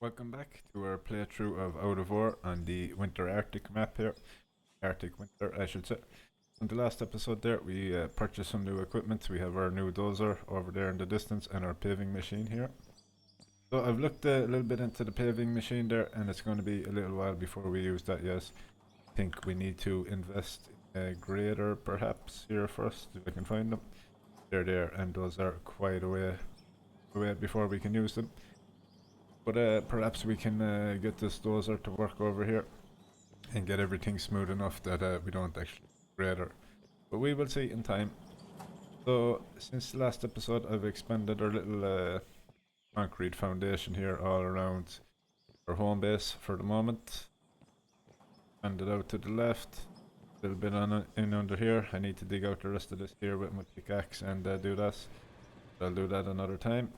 Welcome back to our playthrough of Out of War on the Winter Arctic map here. Arctic Winter, I should say. In the last episode there, we purchased some new equipment. We have our new dozer over there in the distance and our paving machine here. So I've looked a little bit into the paving machine there, and it's going to be a little while before we use that, yes. I think we need to invest in a grader perhaps here first, if I can find them. They're there, and those are quite a way before we can use them. But perhaps we can get this dozer to work over here and get everything smooth enough that we don't actually grader. But we will see in time. So since the last episode, I've expanded our little concrete foundation here all around our home base for the moment. Expanded out to the left, a little bit on in under here. I need to dig out the rest of this here with my pickaxe and do that. I'll do that another time.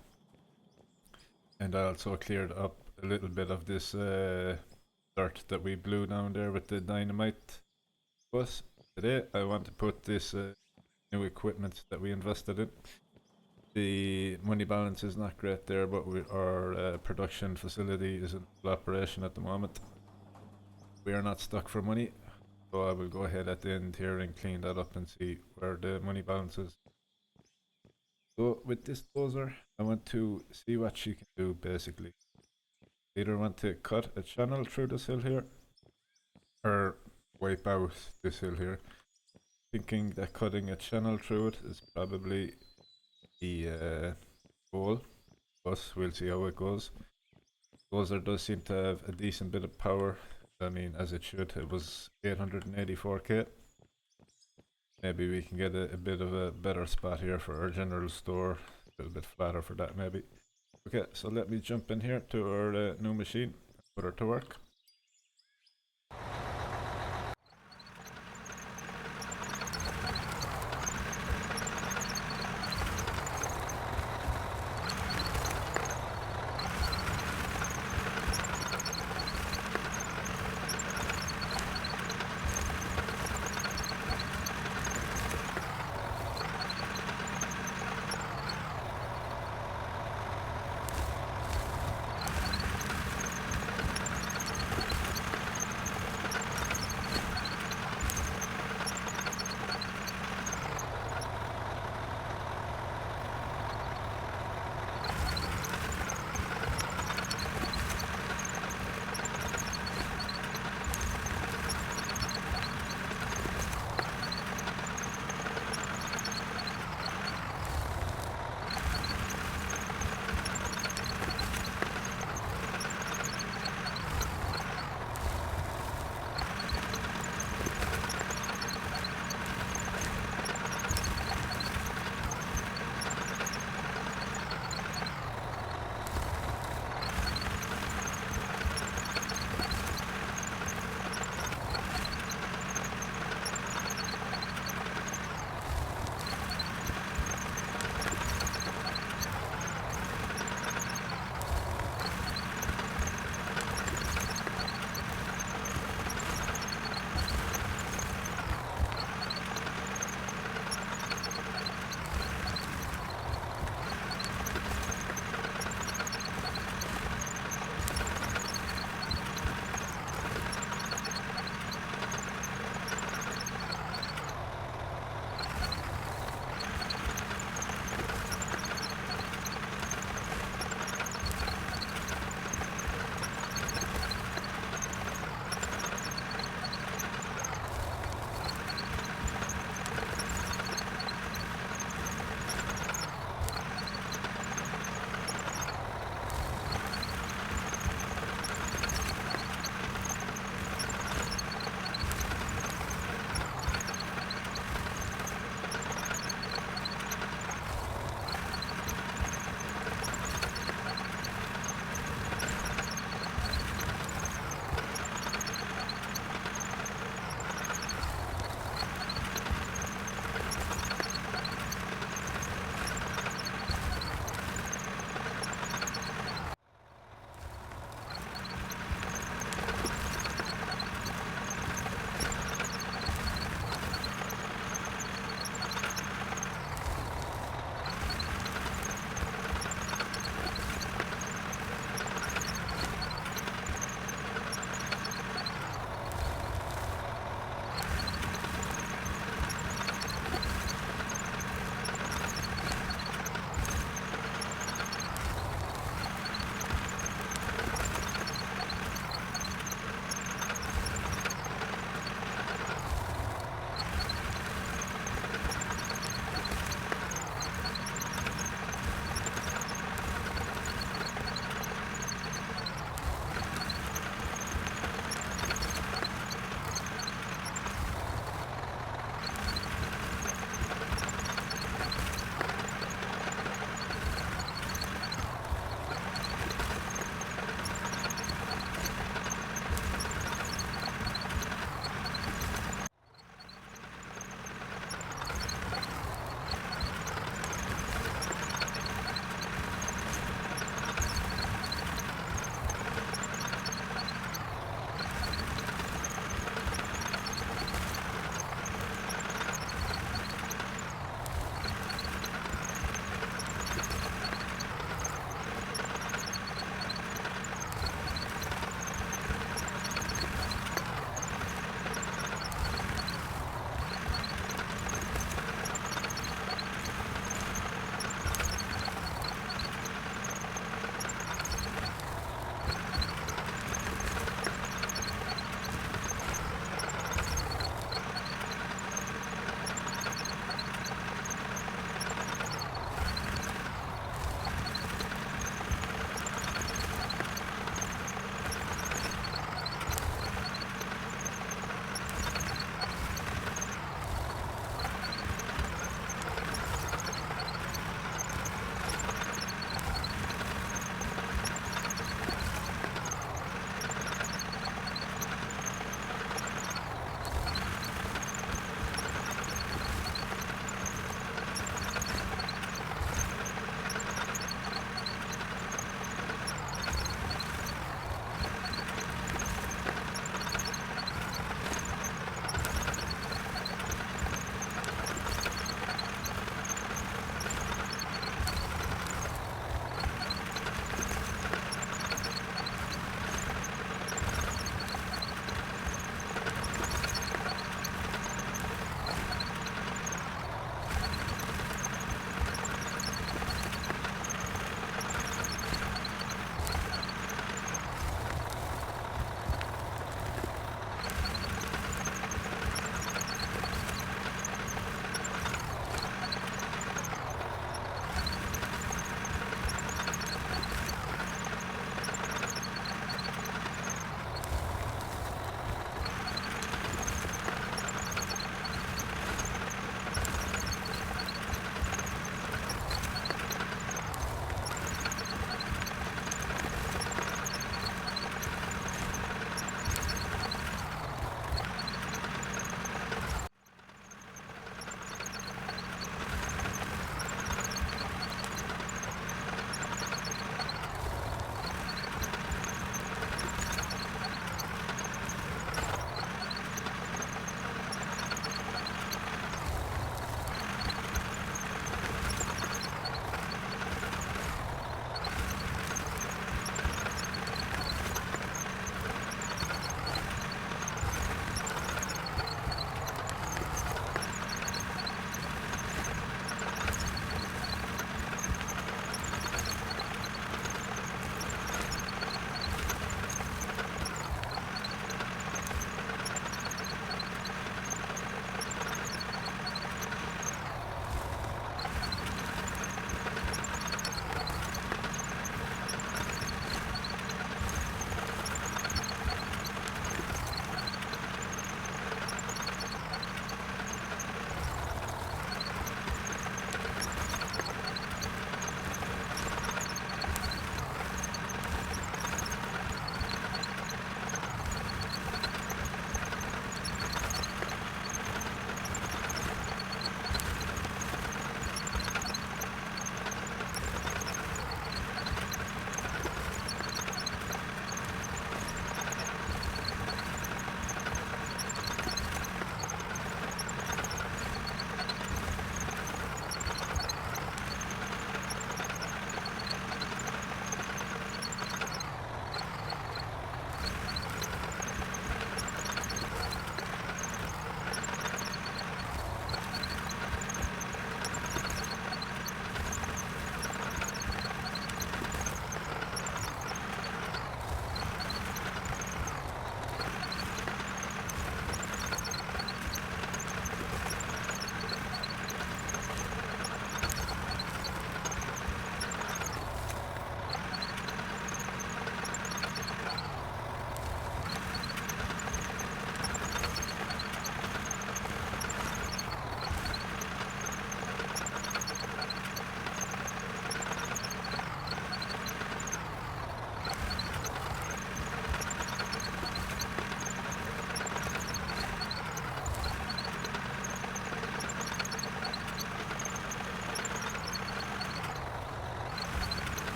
And I also cleared up a little bit of this dirt that we blew down there with the dynamite. But today I want to put this new equipment that we invested in. The money balance is not great there, but our production facility is in full operation at the moment. We are not stuck for money, so I will go ahead at the end here and clean that up and see where the money balance is. So with this dozer, I want to see what she can do basically. Either want to cut a channel through this hill here, or wipe out this hill here. Thinking that cutting a channel through it is probably the goal, but we'll see how it goes. Dozer does seem to have a decent bit of power. I mean, as it should. It was 884k. Maybe we can get a bit of a better spot here for our general store. A little bit flatter for that maybe. Okay, so let me jump in here to our new machine. Put her to work.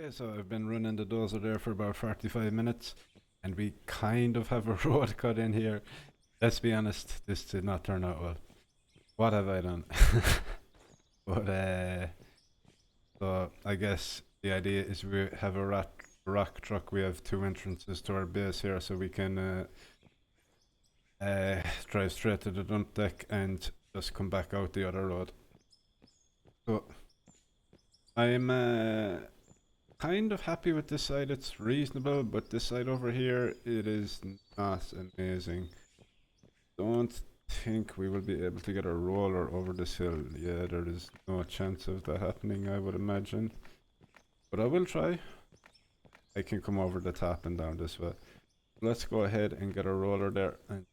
Okay, so I've been running the dozer there for about 45 minutes, and we kind of have a road cut in here. Let's be honest, this did not turn out well. What have I done? But so I guess the idea is we have a rock truck. We have two entrances to our base here, so we can drive straight to the dump deck and just come back out the other road. So I'm kind of happy with this side. It's reasonable, but this side over here, it is not amazing. Don't think we will be able to get a roller over this hill. Yeah, there is no chance of that happening, I would imagine. But I will try. I can come over the top and down this way. Let's go ahead and get a roller there and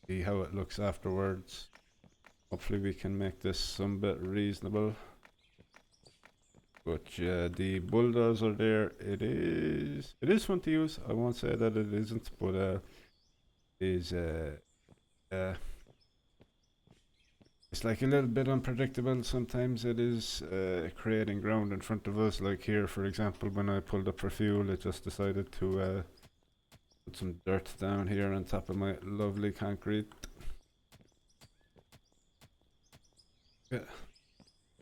see how it looks afterwards. Hopefully we can make this some bit reasonable. But yeah, the Bulldozer there, it is fun to use. I won't say that it isn't, but it is it's like a little bit unpredictable. Sometimes it is creating ground in front of us. Like here, for example, when I pulled up for fuel, it just decided to put some dirt down here on top of my lovely concrete. Yeah.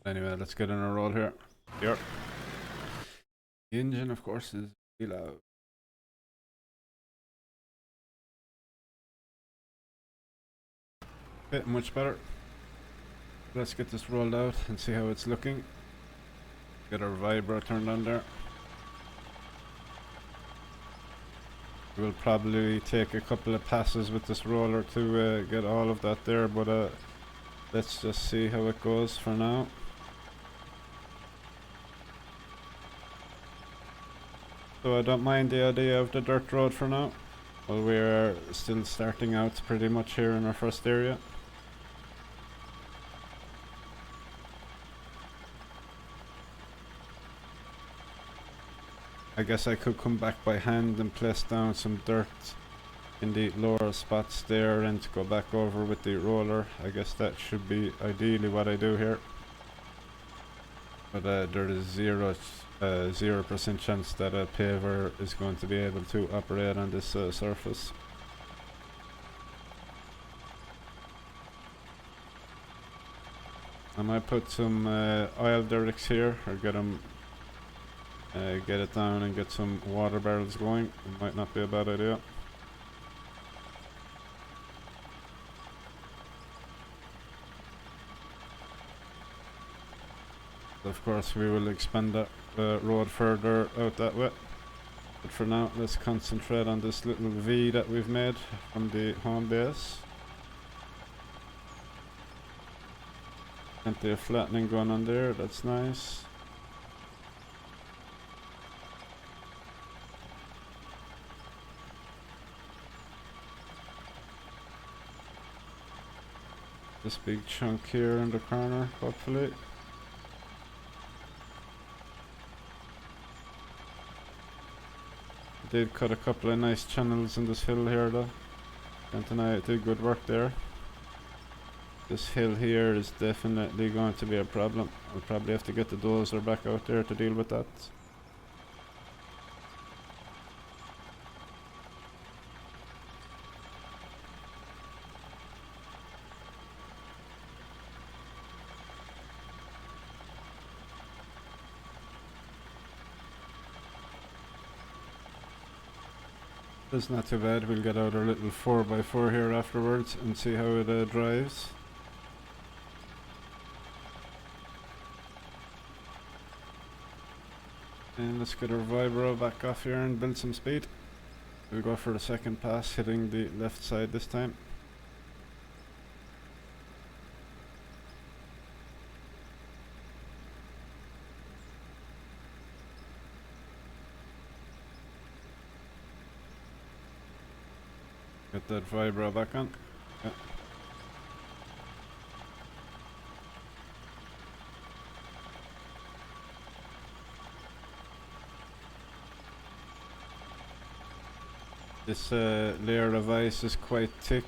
Anyway, let's get on a roll here. Here. The engine, of course, is really loud. Okay, much better. Let's get this rolled out and see how it's looking. Get our vibro turned on there. We'll probably take a couple of passes with this roller to get all of that there, but let's just see how it goes for now. So I don't mind the idea of the dirt road for now. Well, we're still starting out pretty much here in our first area. I guess I could come back by hand and place down some dirt in the lower spots there and go back over with the roller. I guess that should be ideally what I do here. But there is 0% chance that a paver is going to be able to operate on this surface. I might put some oil derricks here, or get them, get it down and get some water barrels going. It might not be a bad idea. Of course, we will expand that road further out that way. But for now, let's concentrate on this little V that we've made from the home base. Plenty of flattening going on there, that's nice. This big chunk here in the corner, hopefully. Did cut a couple of nice channels in this hill here though. Kent and I did good work there. This hill here is definitely going to be a problem. I'll probably have to get the dozer back out there to deal with that. That's not too bad. We'll get out our little 4x4 here afterwards and see how it drives. And let's get our vibro back off here and build some speed. We'll go for the second pass, hitting the left side this time. Get that vibro back on. Yeah. This layer of ice is quite thick.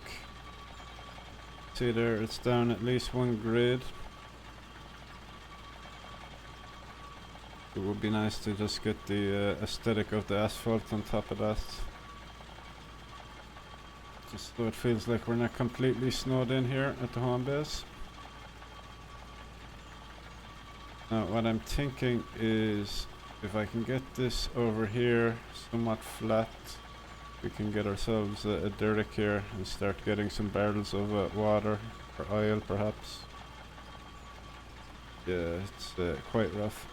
See there, it's down at least 1 grade. It would be nice to just get the aesthetic of the asphalt on top of that. Just so it feels like we're not completely snowed in here at the home base. Now what I'm thinking is, if I can get this over here somewhat flat, we can get ourselves a derrick here and start getting some barrels of water or oil perhaps. Yeah, it's quite rough.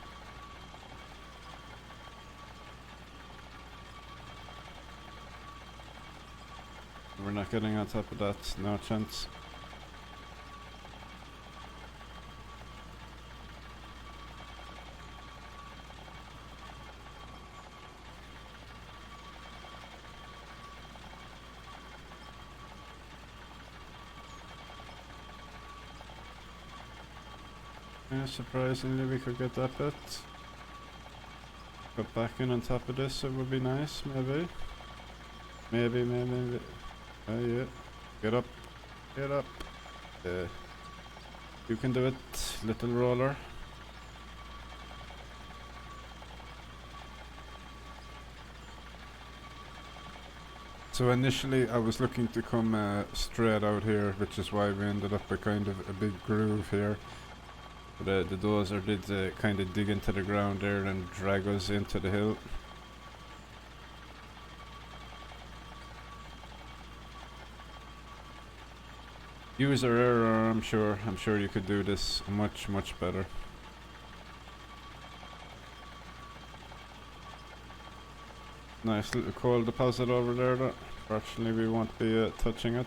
We're not getting on top of that, no chance. Yeah, surprisingly we could get that bit. Got back in on top of this, it would be nice, maybe. Maybe. Oh yeah. Get up. Get up. You can do it, little roller. So initially I was looking to come straight out here, which is why we ended up with kind of a big groove here. But the dozer did kind of dig into the ground there and drag us into the hill. User error, I'm sure. I'm sure you could do this much better. Nice little coal deposit over there though. Fortunately we won't be touching it.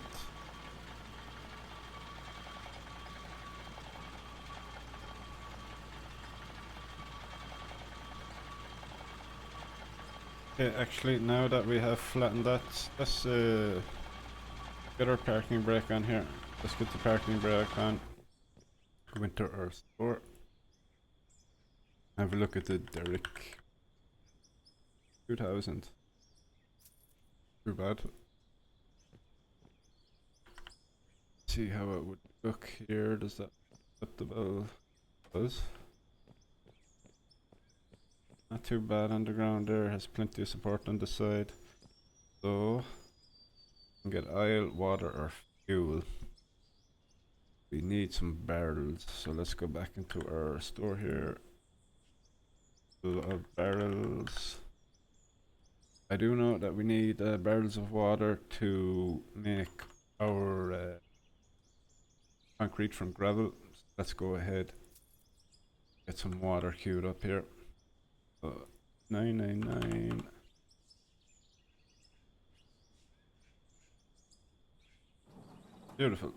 Okay, actually now that we have flattened that, let's get our parking brake on here. Let's get the parking brake on. Go into our store. Have a look at the derrick. 2000. Too bad. See how it would look here. Does that acceptable? Does. Not too bad on the ground there. Has plenty of support on the side. So we can get oil, water, or fuel. We need some barrels, so let's go back into our store here. Full of barrels. I do know that we need barrels of water to make our concrete from gravel. So let's go ahead. Get some water queued up here. 999. Beautiful.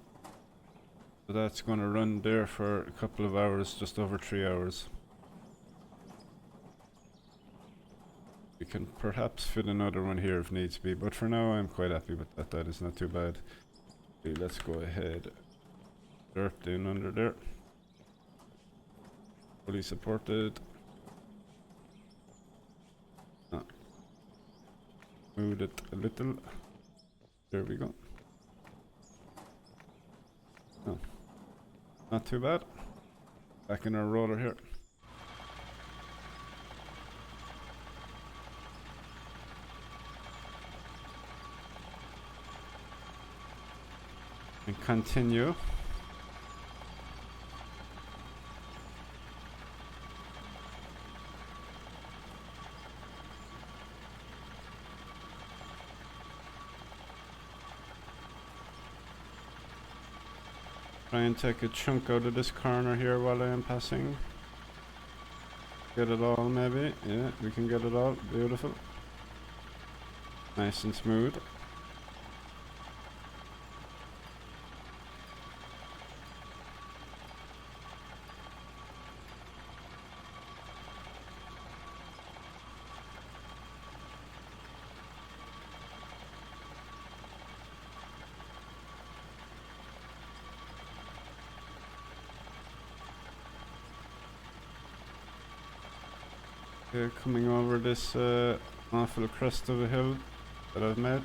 So that's going to run there for a couple of hours, just over 3 hours. We can perhaps fit another one here if needs be, but for now I'm quite happy with that. That is not too bad. Okay, let's go ahead. Dirt in under there. Fully supported. Move it a little. There we go. Oh. Not too bad. Back in our roller here. And continue. Try and take a chunk out of this corner here while I am passing. Get it all maybe. Yeah, we can get it all. Beautiful. Nice and smooth. Coming over this awful crest of a hill that I've made.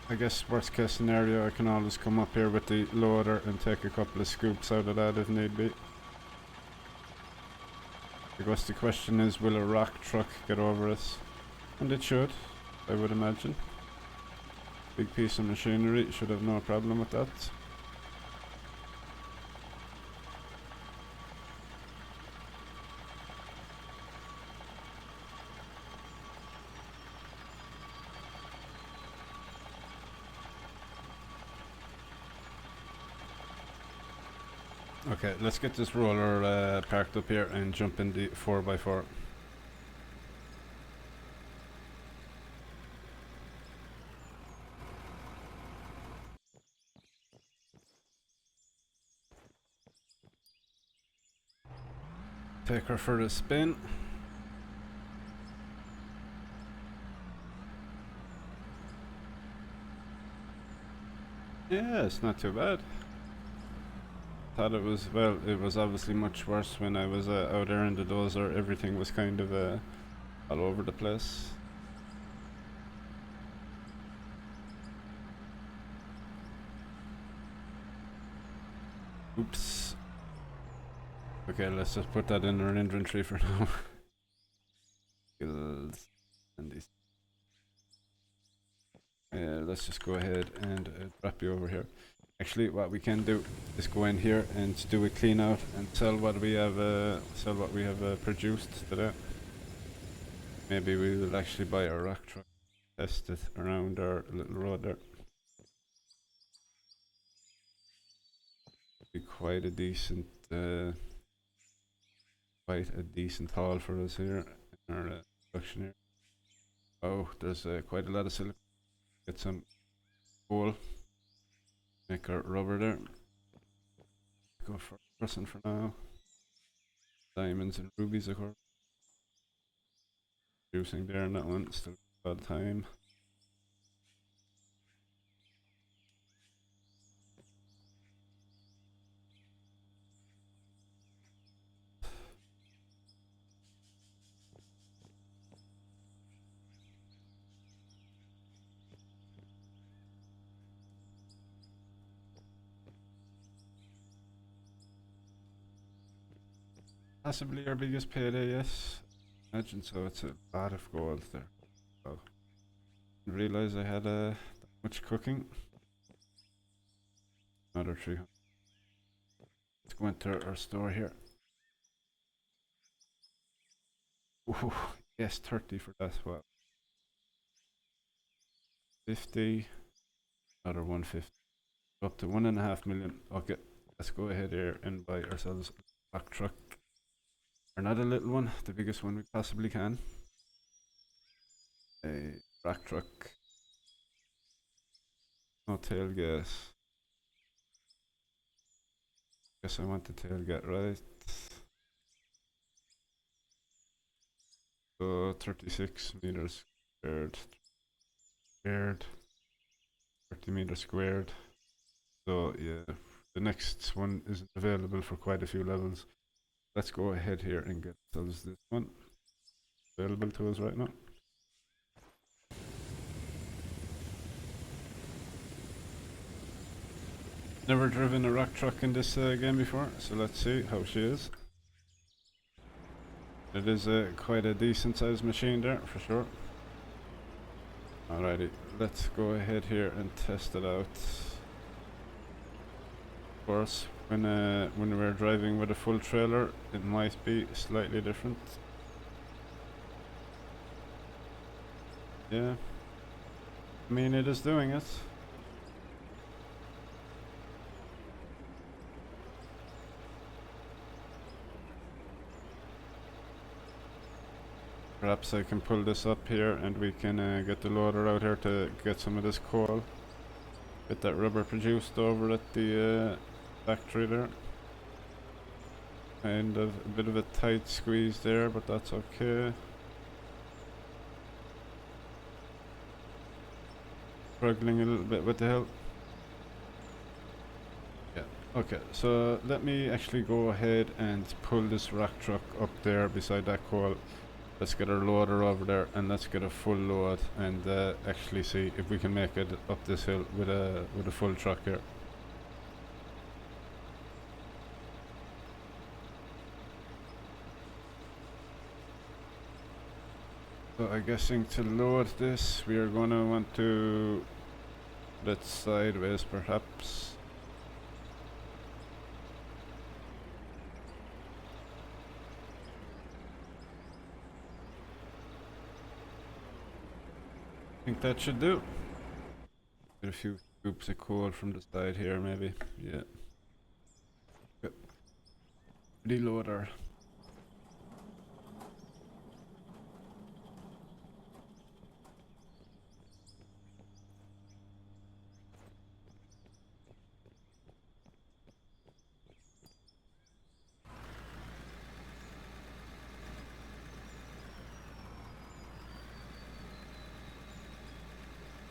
I guess worst case scenario I can always come up here with the loader and take a couple of scoops out of that if need be. I guess the question is, will a rock truck get over it? And it should, I would imagine. Big piece of machinery, should have no problem with that. Okay, let's get this roller parked up here and jump in the 4x4. Take her for a spin. Yeah, it's not too bad. Thought it was, well, it was obviously much worse when I was out there in the dozer. Everything was kind of all over the place. Oops. Okay, let's just put that in our inventory for now. Skills and these. Let's just go ahead and drop you over here. Actually, what we can do is go in here and do a clean out and sell what we have produced today. Maybe we will actually buy a rock truck, test it around our little road there. Be quite a decent haul for us here in our production here. Oh, there's quite a lot of silicon. Get some coal. Make our rubber there. Go for person for now. Diamonds and rubies, of course. Producing there on that one. Still got time. Possibly our biggest payday, yes. Imagine so. It's a lot of gold there. Oh, didn't realize I had that much cooking. Another 300. Let's go into our store here. Ooh, yes, 30 for that. Well, 50. Another 150. Up to 1.5 million. Okay, let's go ahead here and buy ourselves a rock truck. Or not a little one, the biggest one we possibly can. A rock truck. No tailgate. Guess I want the tailgate, right? So 36 meters squared, 30 meters squared. So yeah, the next one isn't available for quite a few levels. Let's go ahead here and get ourselves this one available to us right now. Never driven a rock truck in this game before, so let's see how she is. It is quite a decent sized machine there, for sure. Alrighty, let's go ahead here and test it out. Of course, when we're driving with a full trailer, it might be slightly different. Yeah, I mean it is doing it. Perhaps I can pull this up here and we can get the loader out here to get some of this coal. Get that rubber produced over at the factory there. Kind of a bit of a tight squeeze there, but that's okay. Struggling a little bit with the help. Yeah, okay, so let me actually go ahead and pull this rock truck up there beside that coal. Let's get our loader over there and let's get a full load and actually see if we can make it up this hill with a full truck here. So I'm guessing to load this we are going to want to put it sideways perhaps. I think that should do. Get a few scoops of coal from the side here maybe. Yeah. Yep. Reloader.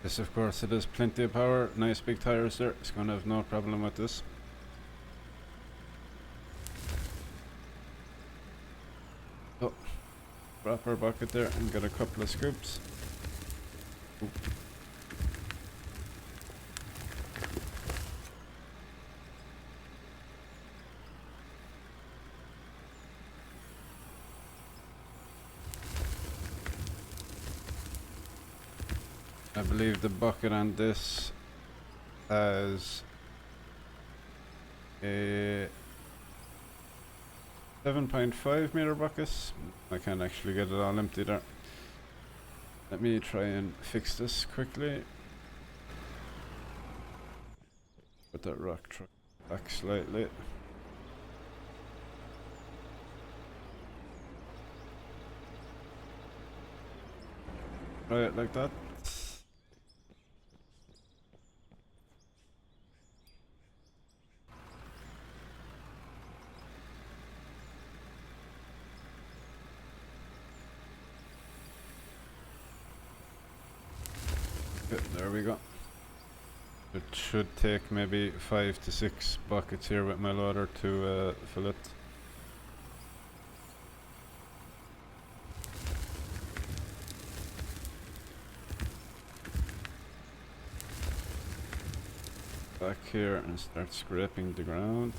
Yes, of course, it is plenty of power. Nice big tires there. It's going to have no problem with this. So, drop our bucket there and get a couple of scoops. Ooh. I believe the bucket on this has a 7.5 meter bucket. I can't actually get it all empty there. Let me try and fix this quickly. Put that rock truck back slightly. Try it like that. Good, there we go. It should take maybe 5 to 6 buckets here with my loader to fill it. Back here and start scraping the ground.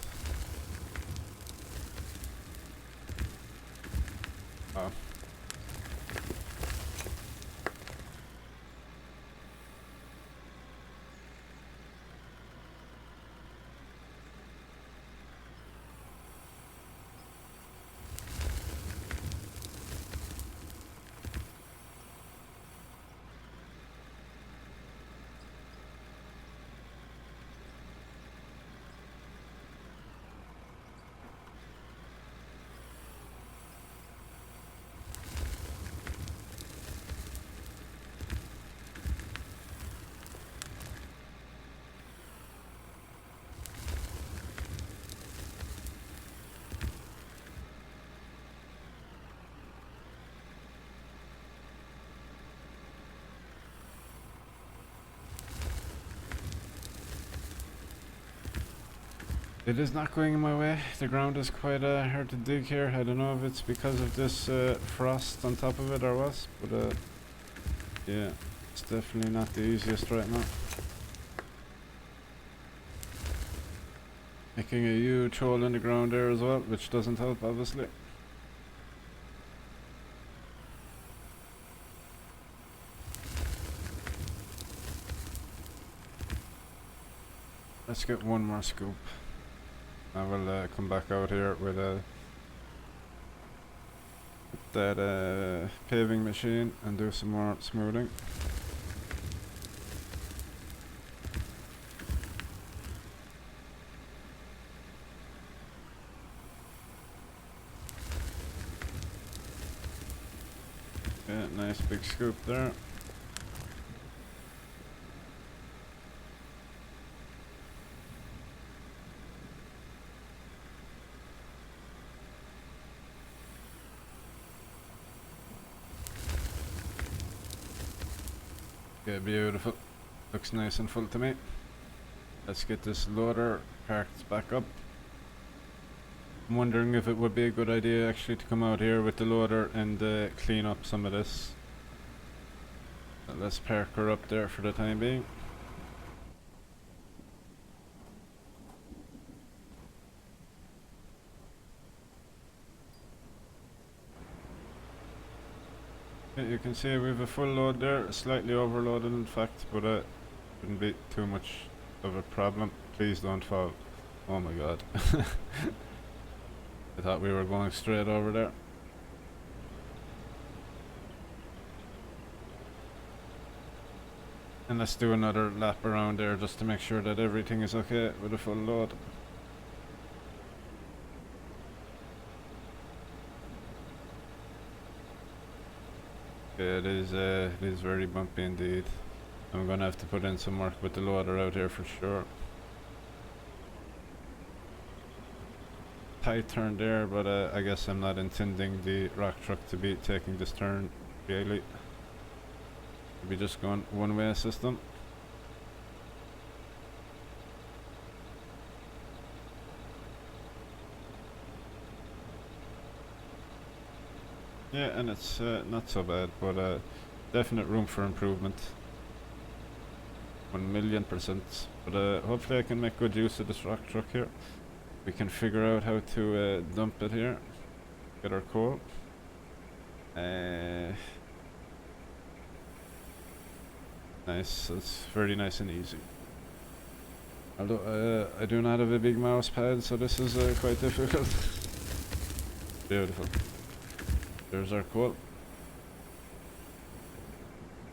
Oh. It is not going in my way. The ground is quite hard to dig here. I don't know if it's because of this frost on top of it or what, but yeah, it's definitely not the easiest right now. Making a huge hole in the ground there as well, which doesn't help obviously. Let's get one more scoop. I will come back out here with that paving machine and do some more smoothing. Yeah, nice big scoop there. Yeah, beautiful. Looks nice and full to me. Let's get this loader parked back up. I'm wondering if it would be a good idea actually to come out here with the loader and clean up some of this. Let's park her up there for the time being. Yeah, you can see we have a full load there, slightly overloaded in fact, but shouldn't be too much of a problem. Please don't fall. Oh my god. I thought we were going straight over there. And let's do another lap around there just to make sure that everything is okay with a full load. Yeah, it is very bumpy indeed. I'm gonna have to put in some work with the loader out here for sure. Tight turn there, but I guess I'm not intending the rock truck to be taking this turn really. We'll be just going one-way system. Yeah, and it's not so bad, but definite room for improvement. 1,000,000%. But hopefully I can make good use of this rock truck here. We can figure out how to dump it here. Get our coal. Nice, that's very nice and easy. Although I do not have a big mouse pad, so this is quite difficult. Beautiful. There's our coal.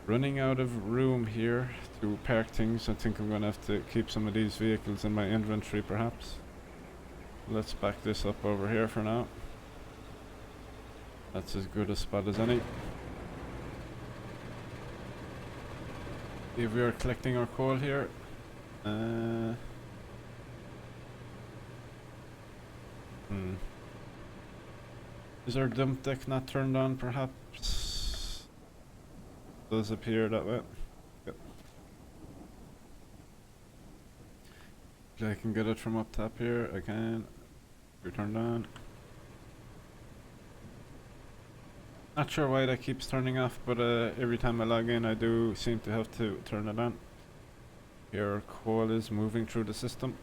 Running out of room here to park things. I think I'm gonna have to keep some of these vehicles in my inventory perhaps. Let's back this up over here for now. That's as good a spot as any. If we are collecting our coal here. Is our dump deck not turned on perhaps? Does appear that way. Yep. I can get it from up top here. I can. We're turned on. Not sure why that keeps turning off, but every time I log in I do seem to have to turn it on. Here our coal is moving through the system.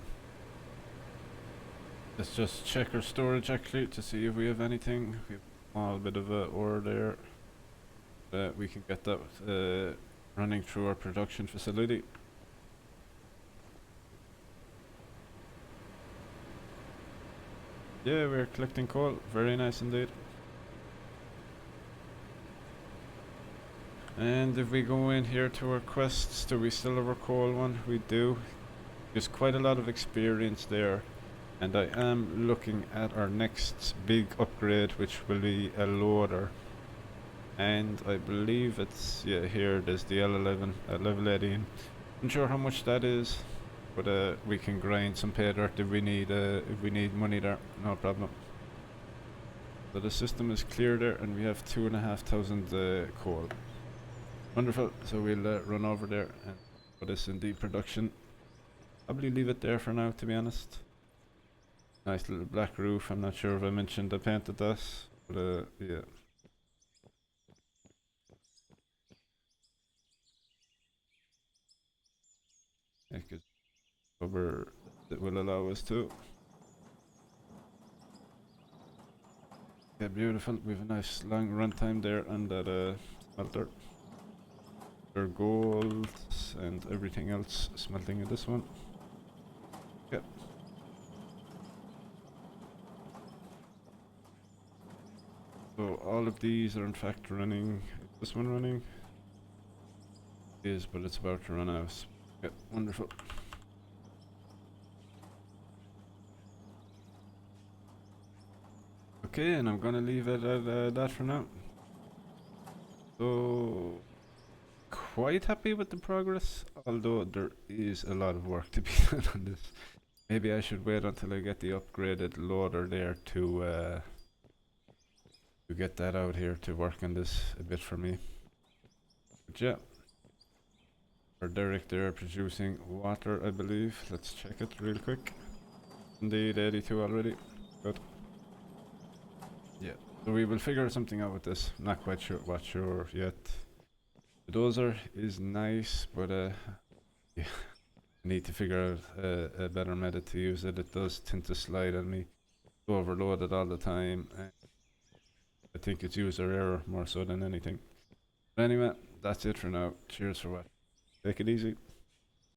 Let's just check our storage actually to see if we have anything. We have a small bit of ore there. We can get that running through our production facility. Yeah, we're collecting coal. Very nice indeed. And if we go in here to our quests, do we still have our coal one? We do. There's quite a lot of experience there. And I am looking at our next big upgrade, which will be a loader. And I believe it's, yeah, here, there's the L11 at level 18. Not sure how much that is, but we can grind some pay dirt if we need money there, no problem. So the system is clear there, and we have 2,500 coal. Wonderful, so we'll run over there and put this in the production. Probably leave it there for now, to be honest. Nice little black roof. I'm not sure if I mentioned I painted that, but yeah. I could cover that will allow us to. Yeah, beautiful. We have a nice long runtime there on that smelter. There are gold and everything else smelting in this one. Yep. So all of these are in fact running. Is this one running? It is, but it's about to run out. Yep, wonderful. Okay, and I'm gonna leave it at that for now. So, quite happy with the progress, although there is a lot of work to be done on this. Maybe I should wait until I get the upgraded loader there to get that out here to work on this a bit for me. But yeah, our Derek there producing water, I believe. Let's check it real quick. Indeed, 82 already. Good. Yeah, so we will figure something out with this. Not quite sure yet. The dozer is nice, but yeah, I need to figure out a better method to use it. It does tend to slide on me, overload it all the time. I think it's user error more so than anything. Anyway, that's it for now. Cheers for watching. Take it easy.